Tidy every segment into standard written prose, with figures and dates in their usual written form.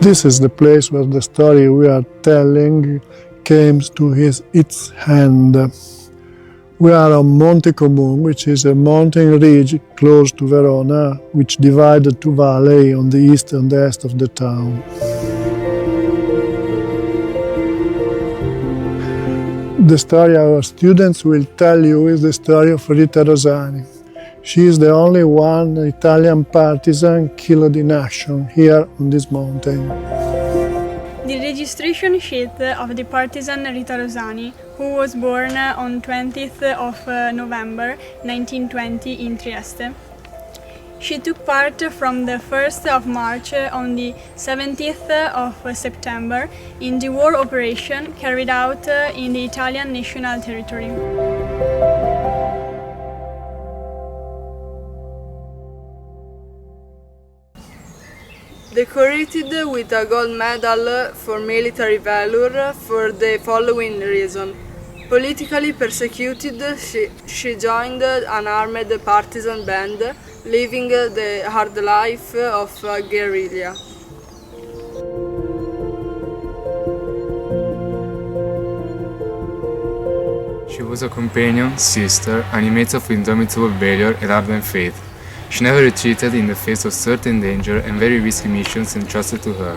This is the place where the story we are telling came to its end. We are on Monte Comune, which is a mountain ridge close to Verona, which divided two valleys on the east and west of the town. The story our students will tell you is the story of Rita Rosani. She is the only one Italian partisan killed in action here on this mountain. The registration sheet of the partisan Rita Rosani, who was born on 20th of November 1920 in Trieste. She took part from the 1st of March on the 17th of September in the war operation carried out in the Italian national territory. Decorated with a gold medal for military valor for the following reason. Politically persecuted, she joined an armed partisan band, living the hard life of a guerrilla. She was a companion, sister, animator of indomitable valor and ardent faith. She never retreated in the face of certain danger and very risky missions entrusted to her.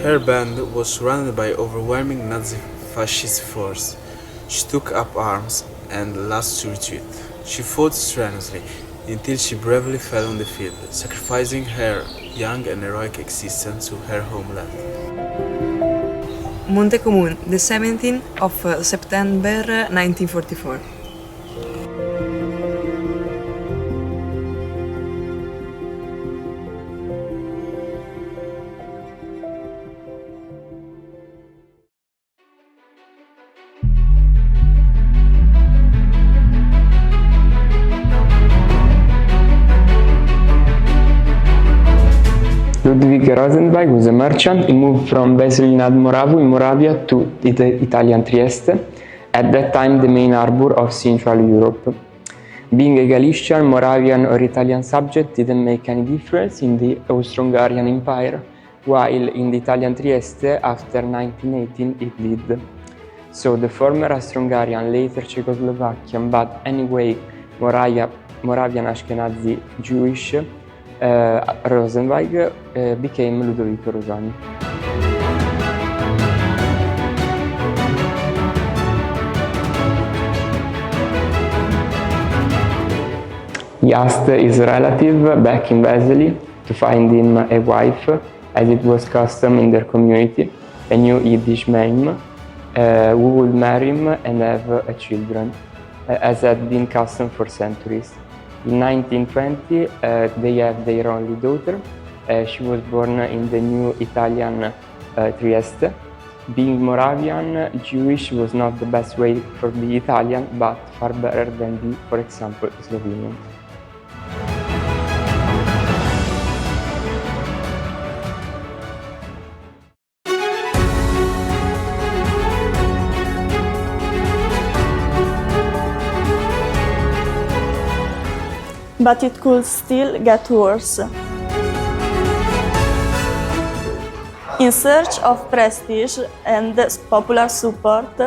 Her band was surrounded by overwhelming Nazi fascist force. She took up arms and lost to retreat. She fought strenuously until she bravely fell on the field, sacrificing her young and heroic existence to her homeland. Monte Comune, the 17th of September 1944. Ludwig Rosenberg was a merchant. He moved from Veselin nad Moravu in Moravia to the Italian Trieste, at that time the main harbor of Central Europe. Being a Galician, Moravian or Italian subject didn't make any difference in the Austro-Hungarian Empire, while in the Italian Trieste after 1918 it did. So the former Austro-Hungarian, later Czechoslovakian, but anyway Moravian Ashkenazi Jewish Rosenberg became Ludovico Rosani. He asked his relative back in Vesely to find him a wife, as it was custom in their community, a new Yiddish name, who would marry him and have children, as had been custom for centuries. In 1920, they have their only daughter. She was born in the new Italian Trieste. Being Moravian, Jewish was not the best way for the Italian, but far better than the, for example, Slovenian. But it could still get worse. In search of prestige and popular support,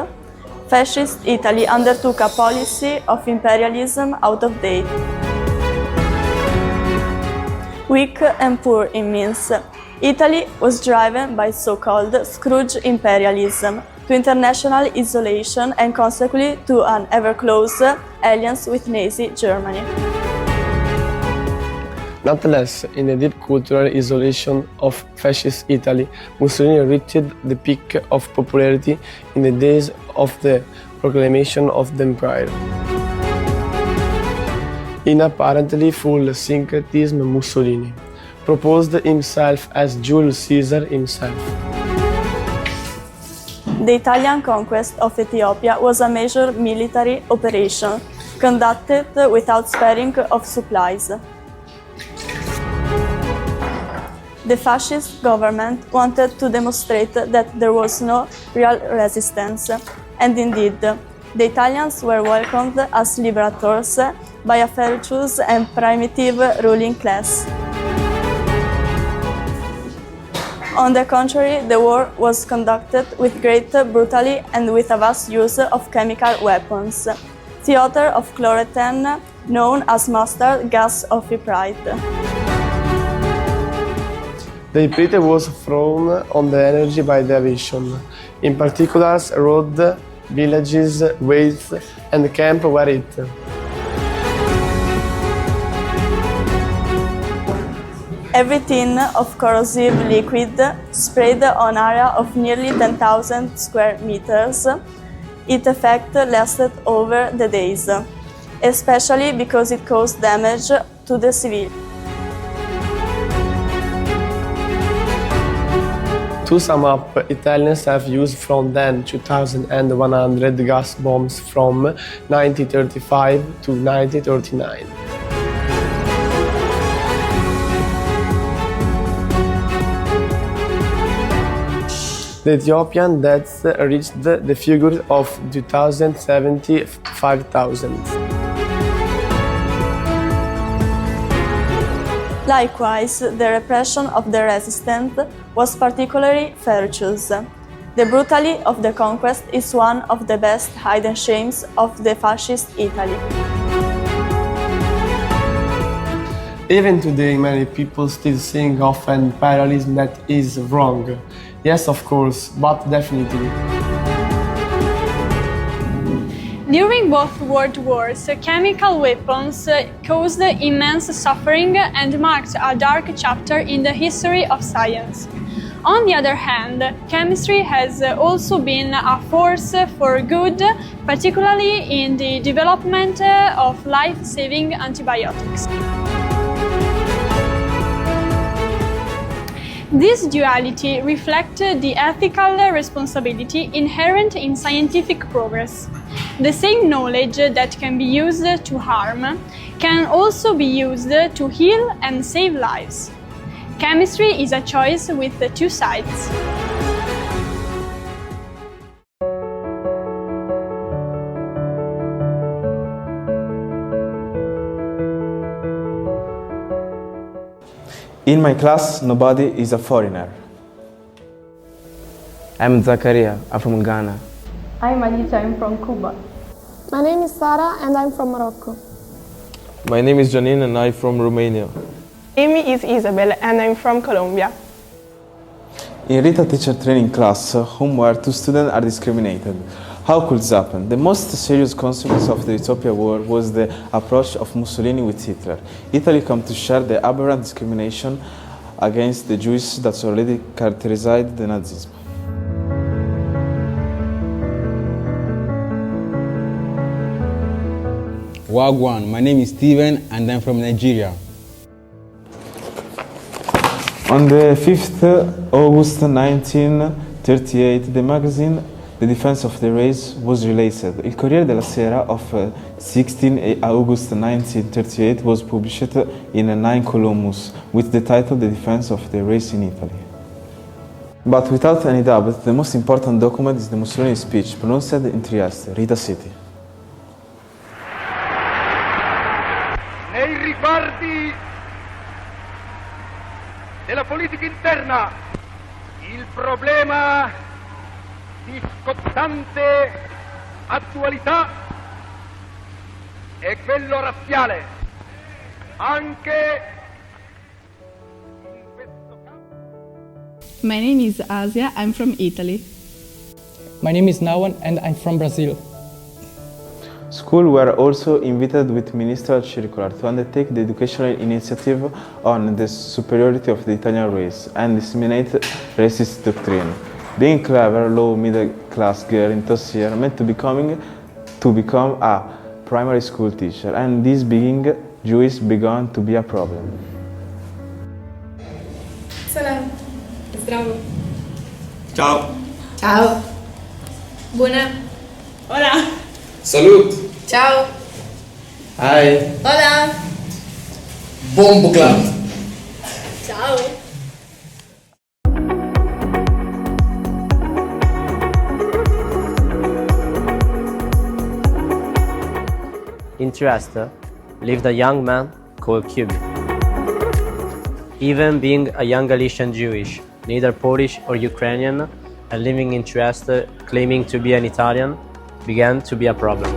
fascist Italy undertook a policy of imperialism out of date. Weak and poor in means, Italy was driven by so-called Scrooge imperialism to international isolation and consequently to an ever-closer alliance with Nazi Germany. Nonetheless, in the deep cultural isolation of fascist Italy, Mussolini reached the peak of popularity in the days of the proclamation of the empire. In apparently full syncretism, Mussolini proposed himself as Julius Caesar himself. The Italian conquest of Ethiopia was a major military operation, conducted without sparing of supplies. The fascist government wanted to demonstrate that there was no real resistance, and indeed, The Italians were welcomed as liberators by a virtuous and primitive ruling class. On the contrary, the war was conducted with great brutality and with a vast use of chemical weapons. The author of chloroethane, known as mustard gas of Ypres. The Ypres was thrown on the energy by the aviation. In particular, road, villages, ways, and camp were hit. Every tin of corrosive liquid sprayed on area of nearly 10,000 square meters. Its effect lasted over the days, especially because it caused damage to the civilians. To sum up, Italians have used from then 2,100 gas bombs from 1935 to 1939. The Ethiopian deaths reached the figure of 2,075,000. Likewise, the repression of the resistance was particularly ferocious. The brutality of the conquest is one of the best hidden shames of the fascist Italy. Even today, many people still think of an imperialism that is wrong. Yes, of course, but definitely. During both world wars, chemical weapons caused immense suffering and marked a dark chapter in the history of science. On the other hand, chemistry has also been a force for good, particularly in the development of life-saving antibiotics. This duality reflects the ethical responsibility inherent in scientific progress. The same knowledge that can be used to harm can also be used to heal and save lives. Chemistry is a choice with two sides. In my class, nobody is a foreigner. I'm Zakaria, I'm from Ghana. I'm Alicia, I'm from Cuba. My name is Sara and I'm from Morocco. My name is Janine and I'm from Romania. My name is Isabel and I'm from Colombia. In Rita teacher training class, where two students are discriminated. How could this happen? The most serious consequence of the Ethiopia war was the approach of Mussolini with Hitler. Italy came to share the aberrant discrimination against the Jews that already characterized the Nazism. Wagwan, my name is Steven and I'm from Nigeria. On the 5th August 1938, the magazine The Defense of the Race was released. Il Corriere della Sera of 16 August 1938 was published in 9 columns with the title The Defense of the Race in Italy. But without any doubt, the most important document is the Mussolini speech pronounced in Trieste, Rita City. Nei riguardi della politica interna, il problema di scottante attualità è quello razziale. Anche in questo campo. My name is Asia, I'm from Italy. My name is Nawan and I'm from Brazil. Schools were also invited with ministerial circular to undertake the educational initiative on the superiority of the Italian race and disseminate racist doctrine. Being clever, low middle-class girl in third year meant to become a primary school teacher, and this being Jewish began to be a problem. Salam. Zdravo. Ciao. Ciao. Bună. Hola. Salut. Ciao. Hi. Hola. Buon buclan. Ciao. in Trieste lived a young man called Kubi. Even being a young Galician Jewish, neither Polish or Ukrainian, and living in Trieste claiming to be an Italian, began to be a problem.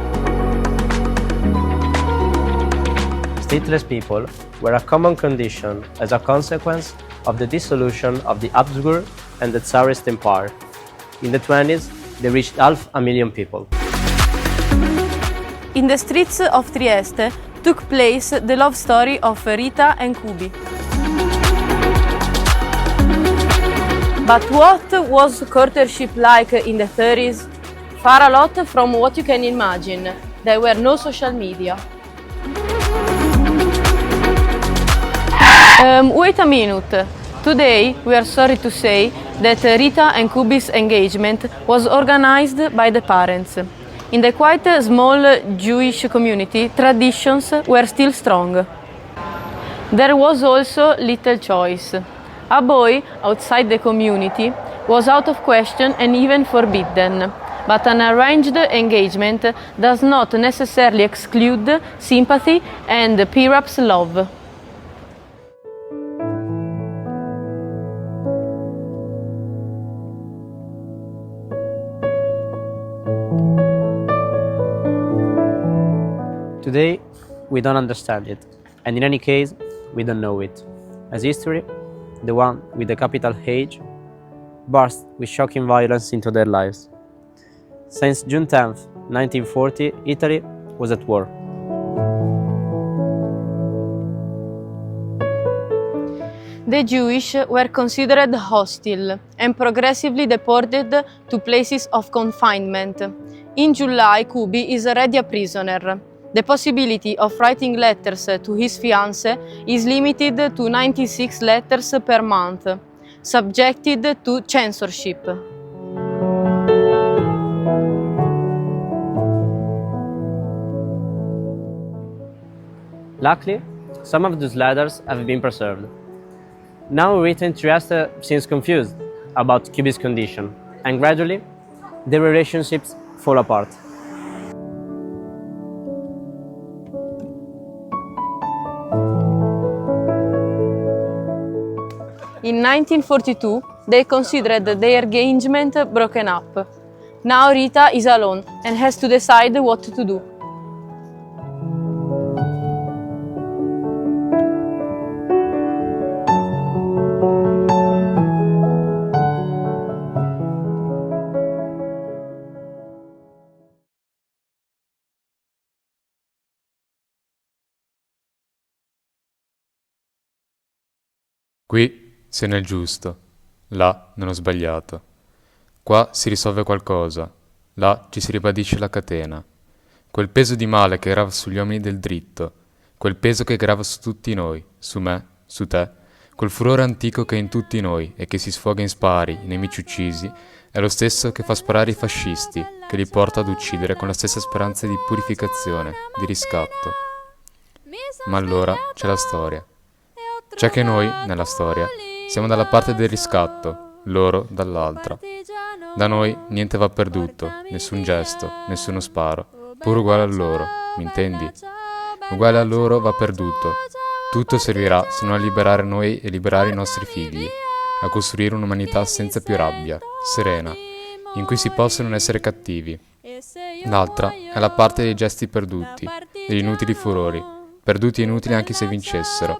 Stateless people were a common condition as a consequence of the dissolution of the Habsburg and the Tsarist Empire. In the 20s, they reached 500,000 people. In the streets of Trieste took place the love story of Rita and Kubi. But what was courtship like in the 30s? Far a lot from what you can imagine. There were no social media. Wait a minute. Today, we are sorry to say that Rita and Kubi's engagement was organized by the parents. In the quite small Jewish community, traditions were still strong. There was also little choice. A boy outside the community was out of question and even forbidden. But an arranged engagement does not necessarily exclude sympathy and perhaps love. Today, we don't understand it, and in any case, we don't know it, as history, the one with the capital H, burst with shocking violence into their lives. Since June 10, 1940, Italy was at war. The Jewish were considered hostile and progressively deported to places of confinement. In July, Kubi is already a prisoner. The possibility of writing letters to his fiancée is limited to 96 letters per month, subjected to censorship. Luckily, some of those letters have been preserved. Now Rita in Trieste seems confused about Kubi's condition, and gradually, their relationships fall apart. In 1942, they considered their engagement broken up. Now Rita is alone and has to decide what to do. Qui sei nel giusto, là nello sbagliato. Qua si risolve qualcosa, là ci si ribadisce la catena. Quel peso di male che grava sugli uomini del dritto, quel peso che grava su tutti noi, su me, su te, quel furore antico che è in tutti noi e che si sfoga in spari, i nemici uccisi, è lo stesso che fa sparare i fascisti, che li porta ad uccidere con la stessa speranza di purificazione, di riscatto. Ma allora c'è la storia. C'è che noi, nella storia, siamo dalla parte del riscatto, loro dall'altra. Da noi niente va perduto, nessun gesto, nessuno sparo, pure uguale a loro, mi intendi? Uguale a loro va perduto. Tutto servirà se non a liberare noi e liberare i nostri figli, a costruire un'umanità senza più rabbia, serena, in cui si possono essere cattivi. L'altra è la parte dei gesti perduti, degli inutili furori, perduti e inutili anche se vincessero,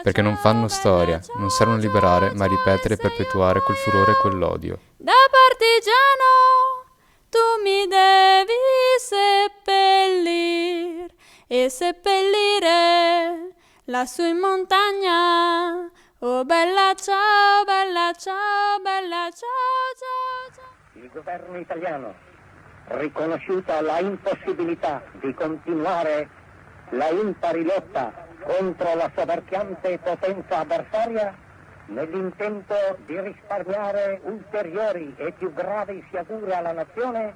perché non fanno storia, non servono a liberare, ma a ripetere e perpetuare quel furore e quell'odio. Da partigiano tu mi devi seppellir e seppellire lassù in montagna. Oh bella ciao, bella ciao, bella ciao, ciao, ciao. Il governo italiano, riconosciuta la impossibilità di continuare la impari lotta contro la soverchiante potenza avversaria, nell'intento di risparmiare ulteriori e più gravi sciagure alla nazione,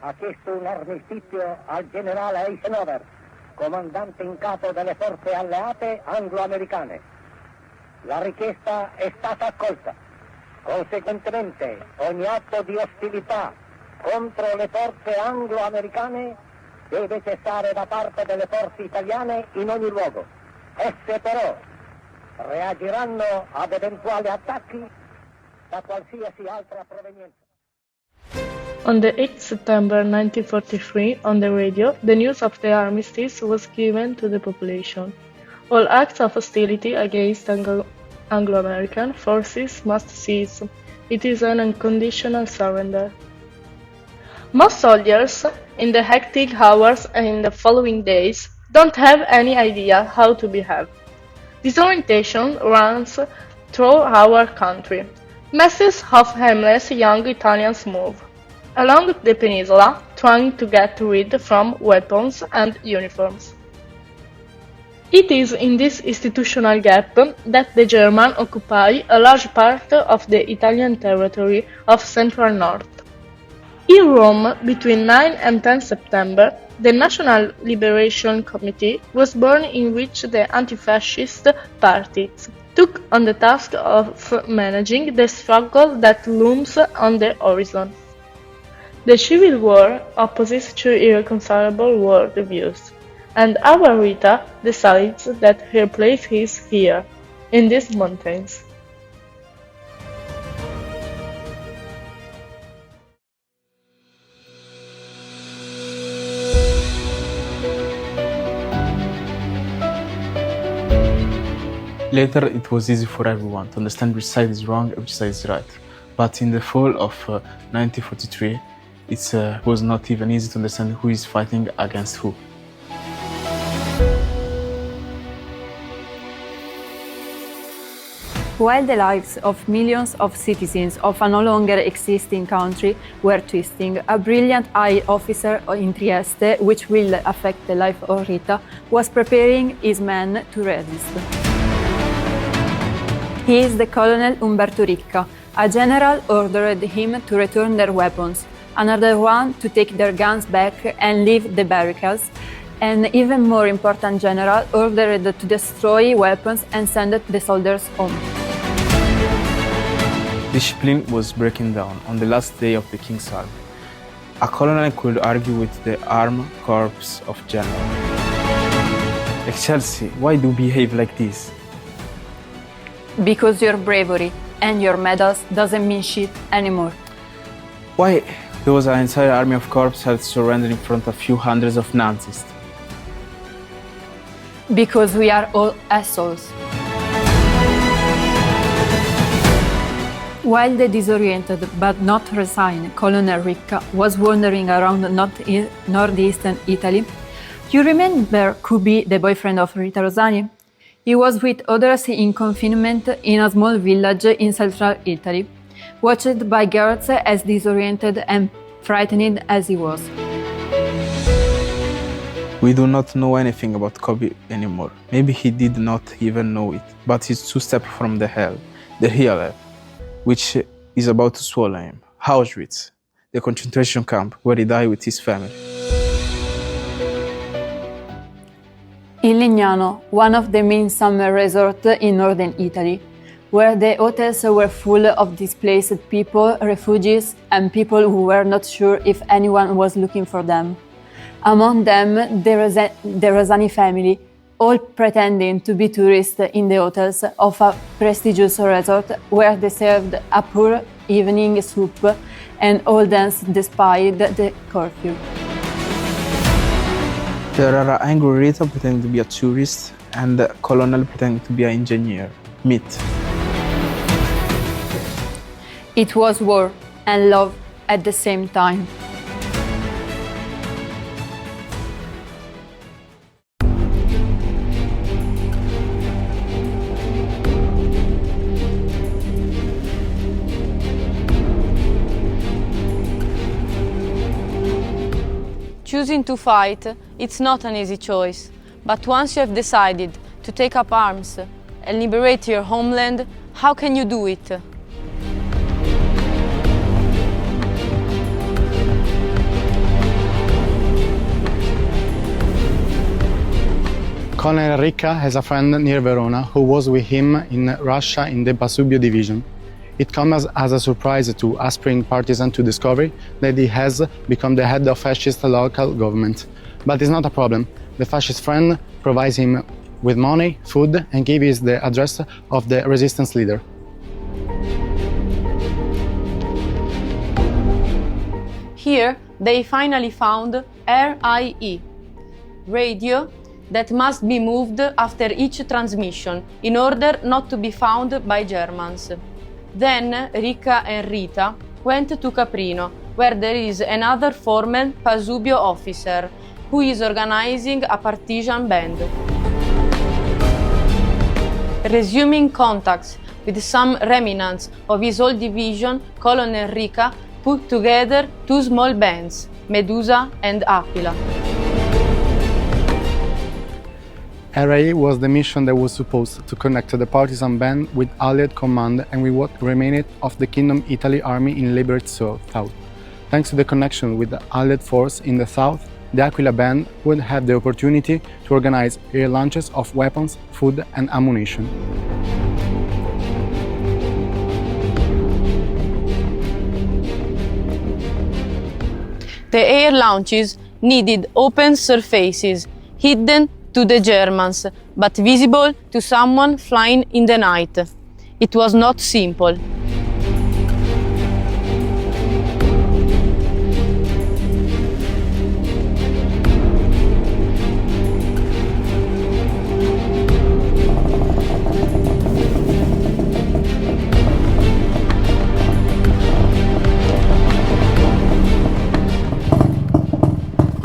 ha chiesto un armistizio al generale Eisenhower, comandante in capo delle forze alleate anglo-americane. La richiesta è stata accolta. Conseguentemente, ogni atto di ostilità contro le forze anglo-americane deve cessare da parte delle forze italiane in ogni luogo. Esse però reagiranno ad eventuali attacchi da qualsiasi altra provenienza. On the 8th September 1943, on the radio, the news of the armistice was given to the population. All acts of hostility against Anglo-American forces must cease. It is an unconditional surrender. Most soldiers, in the hectic hours and in the following days, don't have any idea how to behave. Disorientation runs through our country. Masses of aimless young Italians move along the peninsula, trying to get rid from weapons and uniforms. It is in this institutional gap that the Germans occupy a large part of the Italian territory of Central North. In Rome, between 9 and 10 September, the National Liberation Committee was born, in which the anti-fascist parties took on the task of managing the struggle that looms on the horizon. The Civil War opposes two irreconcilable world views, and our Rita decides that her place is here, in these mountains. Later, it was easy for everyone to understand which side is wrong and which side is right. But in the fall of 1943, it was not even easy to understand who is fighting against who. While the lives of millions of citizens of a no longer existing country were twisting, a brilliant high officer in Trieste, which will affect the life of Rita, was preparing his men to resist. He is the Colonel Umberto Ricca. A general ordered him to return their weapons, another one to take their guns back and leave the barricades, an even more important general ordered to destroy weapons and send the soldiers home. Discipline was breaking down on the last day of the King's Army. A colonel could argue with the armed corps of general. Excelsi, why do you behave like this? Because your bravery and your medals doesn't mean shit anymore. Why does an entire army of corps have to surrender in front of a few hundreds of Nazis? Because we are all assholes. While the disoriented but not resigned Colonel Ricca was wandering around northeastern Italy, you remember Kubi, the boyfriend of Rita Rosani? He was with others in confinement in a small village in central Italy, watched by girls as disoriented and frightened as he was. We do not know anything about Kobe anymore. Maybe he did not even know it, but he's 2 steps from the hell, the real hell, which is about to swallow him. Auschwitz, the concentration camp where he died with his family. In Lignano, one of the main summer resorts in northern Italy, where the hotels were full of displaced people, refugees, and people who were not sure if anyone was looking for them. Among them, the Rosani family, all pretending to be tourists in the hotels of a prestigious resort where they served a poor evening soup and all danced despite the curfew. There are angry Rita pretending to be a tourist and the colonel pretending to be an engineer. Meet. It was war and love at the same time. Choosing to fight, it's not an easy choice, but once you have decided to take up arms and liberate your homeland, how can you do it? Colonel Ricca has a friend near Verona who was with him in Russia in the Pasubio division. It comes as a surprise to aspiring partisan to discover that he has become the head of fascist local government. But it's not a problem. The fascist friend provides him with money, food, and gives the address of the resistance leader. Here, they finally found RIE, radio, that must be moved after each transmission in order not to be found by Germans. Then Rika and Rita went to Caprino, where there is another former Pasubio officer who is organizing a partisan band. Resuming contacts with some remnants of his old division, Colonel Rika put together two small bands, Medusa and Aquila. RIE was the mission that was supposed to connect the partisan band with Allied command and with what remained of the Kingdom Italy army in liberated south. Thanks to the connection with the Allied force in the south, the Aquila band would have the opportunity to organize air launches of weapons, food and ammunition. The air launches needed open surfaces, hidden to the Germans, but visible to someone flying in the night. It was not simple.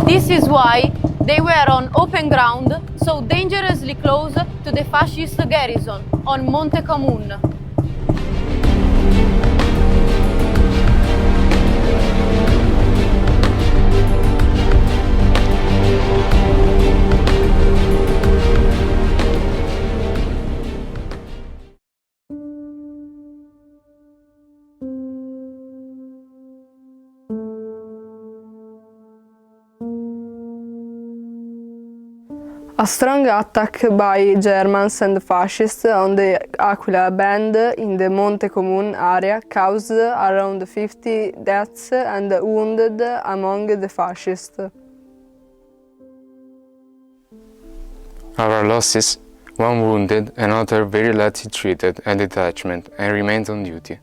This is why they were on open ground, so dangerously close to the fascist garrison on Monte Comune. A strong attack by Germans and fascists on the Aquila band in the Monte Comune area caused around 50 deaths and wounded among the fascists. Our losses: one wounded, another very lightly treated at detachment and remained on duty.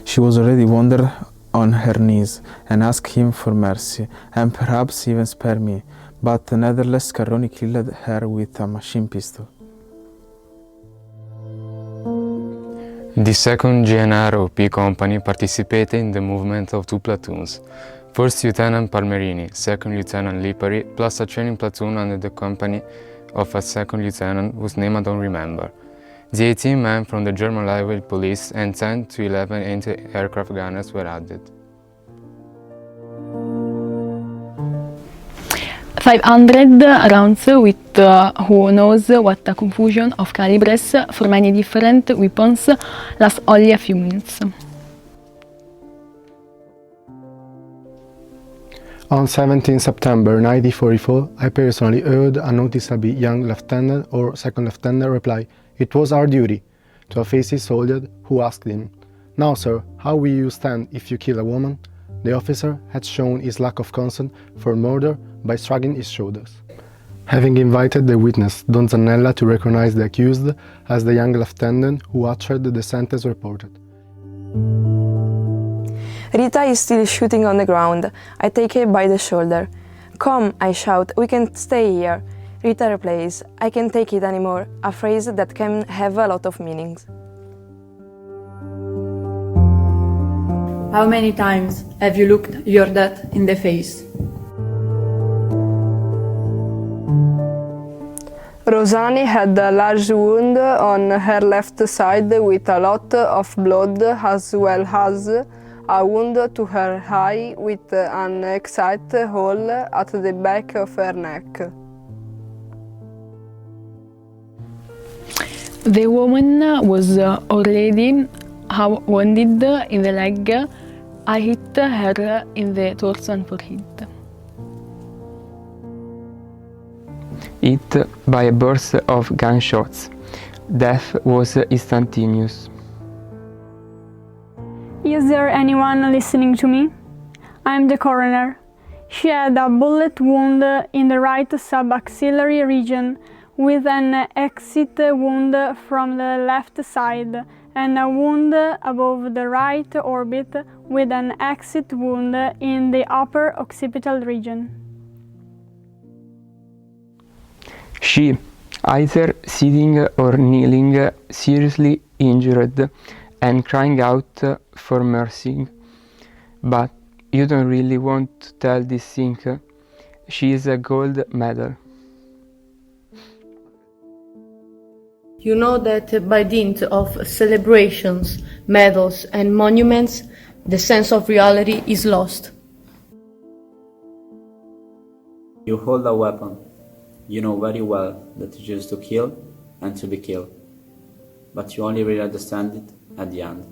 She was already wounded on her knees and asked him for mercy and perhaps even spare me, but nevertheless Carroni killed her with a machine pistol. The 2nd GNR-OP company participated in the movement of two platoons, 1st Lieutenant Palmerini, 2nd Lieutenant Lipari, plus a training platoon under the company of a 2nd lieutenant whose name I don't remember. The 18 men from the German Light Police and 10 to 11 anti-aircraft gunners were added. 500 rounds with who knows what a confusion of calibers for many different weapons lasts only a few minutes. On 17 September 1944, I personally heard a noticeably young lieutenant or second lieutenant reply, "It was our duty," to a faceless soldier who asked him, "Now, sir, how will you stand if you kill a woman?" The officer had shown his lack of consent for murder by shrugging his shoulders. Having invited the witness, Don Zannella, to recognize the accused as the young lieutenant who uttered the sentence reported. Rita is still shooting on the ground. I take her by the shoulder. "Come," I shout, "we can stay here." Rita replies, "I can't take it anymore," a phrase that can have a lot of meanings. How many times have you looked your death in the face? Rosani had a large wound on her left side with a lot of blood, as well as a wound to her eye with an exact hole at the back of her neck. The woman was already wounded in the leg. I hit her in the torso and forehead. Hit by a burst of gunshots. Death was instantaneous. Is there anyone listening to me? I'm the coroner. She had a bullet wound in the right subaxillary region with an exit wound from the left side and a wound above the right orbit with an exit wound in the upper occipital region. She, either sitting or kneeling, seriously injured and crying out for mercy. But you don't really want to tell this thing. She is a gold medal. You know that by dint of celebrations, medals and monuments, the sense of reality is lost. You hold a weapon. You know very well that you choose to kill and to be killed, but you only really understand it at the end.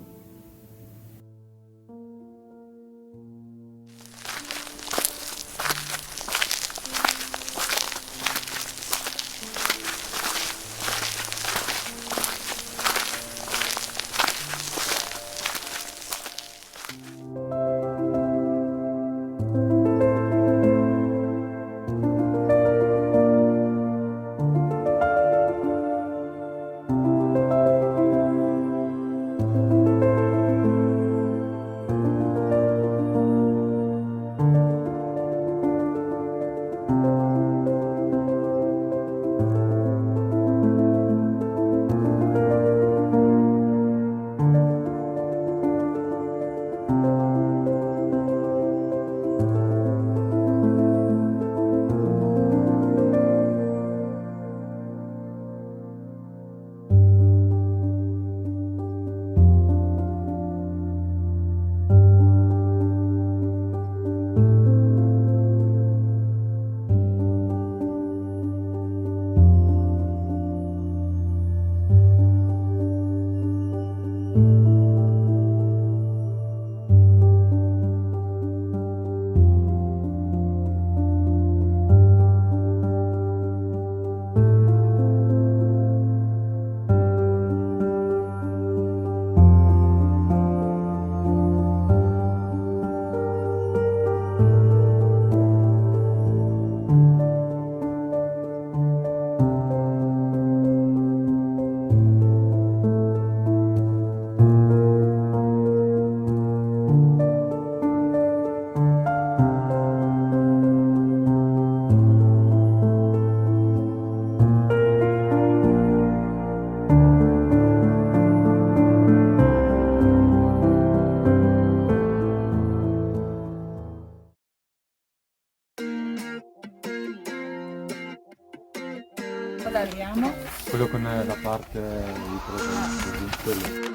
Quello con la parte di progetto,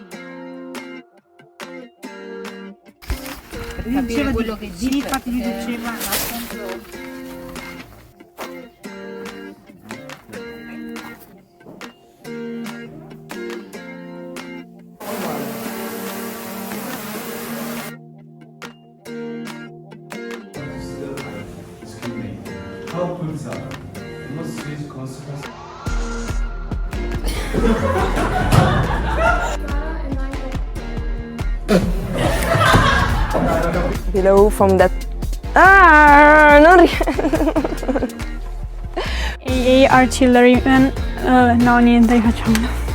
Diceva quello che sì, infatti mi diceva appunto. Below from that... AA artilleryman, no niente, facciamo.